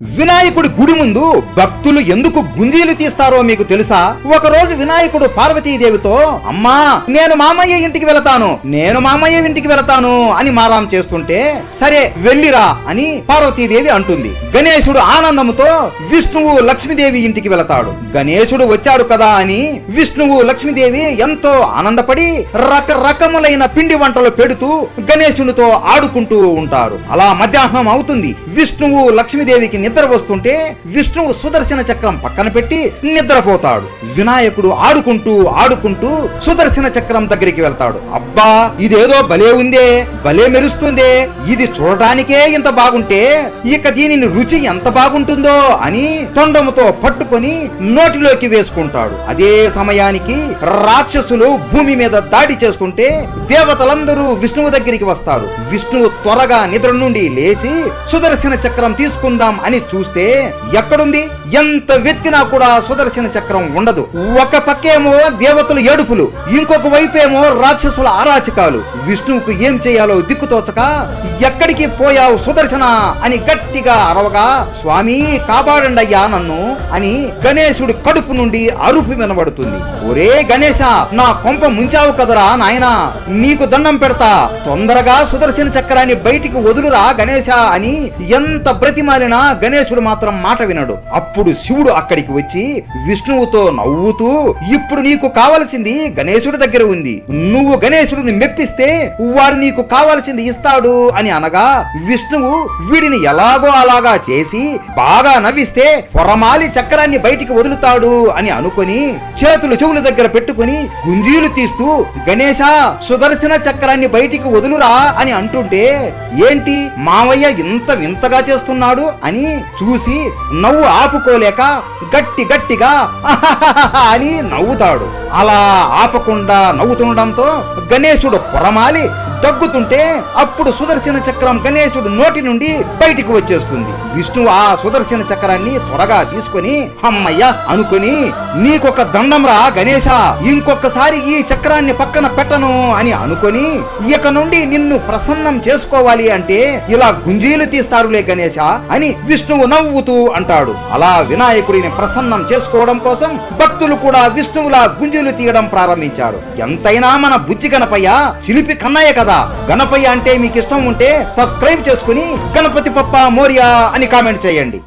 వినాయకుడి గుడి ముందు భక్తులు ఎందుకు గుంజీలు తీస్తారో మీకు తెలుసా? ఒకరోజు వినాయకుడు పార్వతీదేవితో అమ్మా నేను మామయ్య ఇంటికి వెళతాను అని మారాం చేస్తుంటే సరే వెళ్ళిరా అని పార్వతీదేవి అంటుంది. గణేశుడు ఆనందంతో విష్ణువు లక్ష్మీదేవి ఇంటికి వెళతాడు. గణేశుడు వచ్చాడు కదా అని విష్ణువు లక్ష్మీదేవి ఎంతో ఆనందపడి రకరకములైన పిండి వంటలు పెడుతూ గణేశునితో ఆడుకుంటూ ఉంటారు. అలా మధ్యాహ్నం అవుతుంది. విష్ణువు లక్ష్మీదేవికి నిద్ర వస్తుంటే విష్ణువు సుదర్శన చక్రం పక్కన పెట్టి నిద్రపోతాడు. వినాయకుడు ఆడుకుంటూ సుదర్శన చక్రం దగ్గరికి వెళ్తాడు. అబ్బా ఇదేదో భలే ఉందే, భలే మెరుస్తుందే, ఇది చూడటానికే ఇంత బాగుంటే ఇక దీనిని రుచి ఎంత బాగుంటుందో అని తొండముతో పట్టుకొని నోటిలోకి వేసుకుంటాడు. అదే సమయానికి రాక్షసులు భూమి మీద దాడి చేస్తుంటే దేవతలందరూ విష్ణువు దగ్గరికి వస్తారు. విష్ణువు త్వరగా నిద్ర నుండి లేచి సుదర్శన చక్రం తీసుకుందాం అని చూస్తే ఎక్కడుంది? ఎంత వెతికినా కూడా సుదర్శన చక్రం ఉండదు. ఒక పక్కేమో దేవతలు ఏడుపులు, ఇంకొక వైపేమో రాక్షసుల అరాచకాలు. విష్ణువుకు ఏం చేయాలో దిక్కుతోచక ఎక్కడికి పోయావు సుదర్శన అని గట్టిగా అరవగా స్వామి కాపాడండి అయ్యా నన్ను అని గణేశుడి కడుపు నుండి అరుపు వినబడుతుంది. ఒరే గణేశ నా కొంప ముంచావు కదరా నాయనా, నీకు దండం పెడతా, తొందరగా సుదర్శన చక్రాన్ని బయటికి వదులురా గణేశ అని ఎంత బ్రతిమాలినా గణేశుడు మాత్రం మాట వినడు. అప్పుడు శివుడు అక్కడికి వచ్చి విష్ణువుతో నవ్వుతూ ఇప్పుడు నీకు కావలసింది గణేశుడి దగ్గర ఉంది, నువ్వు గణేశుడిని మెప్పిస్తే వాడు నీకు కావలసింది ఇస్తాడు అని అనగా విష్ణువు వీడిని ఎలాగో అలాగా చేసి బాగా నవ్విస్తే పొరమాలి చక్రాన్ని బయటికి వదులుతాడు అని అనుకొని చేతులు చెవుల దగ్గర పెట్టుకుని గుంజీలు తీస్తూ గణేశ సుదర్శన చక్రాన్ని బయటికి వదులురా అని అంటుంటే ఏంటి మావయ్య ఇంత వింతగా చేస్తున్నాడు అని చూసి నవ్వు ఆపుకోలేక గట్టిగా అని నవ్వుతాడు. అలా ఆపకుండా నవ్వుతుండడంతో గణేశుడు పొరమాలి దగ్గుతుంటే అప్పుడు సుదర్శన చక్రం గణేశుడు నోటి నుండి బయటికి వచ్చేస్తుంది. విష్ణువు ఆ సుదర్శన చక్రాన్ని త్వరగా తీసుకొని అమ్మయ్య అనుకుని నీకొక దండంరా గణేశ, ఇంకొకసారి ఈ చక్రాన్ని పక్కన పెట్టను అని అనుకొని ఇక నుండి నిన్ను ప్రసన్నం చేసుకోవాలి అంటే ఇలా గుంజీలు తీస్తారులే గణేశ అని విష్ణువు నవ్వుతూ అంటాడు. అలా వినాయకుడిని ప్రసన్నం చేసుకోవడం కోసం భక్తులు కూడా విష్ణువులా గుంజీలు తీయడం ప్రారంభించారు. ఎంతైనా మన బుజ్జి గణపయ్య చిలిపి కన్నయ్య కదా. గణపయ్య అంటే మీకు ఇష్టం ఉంటే సబ్స్క్రైబ్ చేసుకుని గణపతి పప్ప మోరియా అని కామెంట్ చేయండి.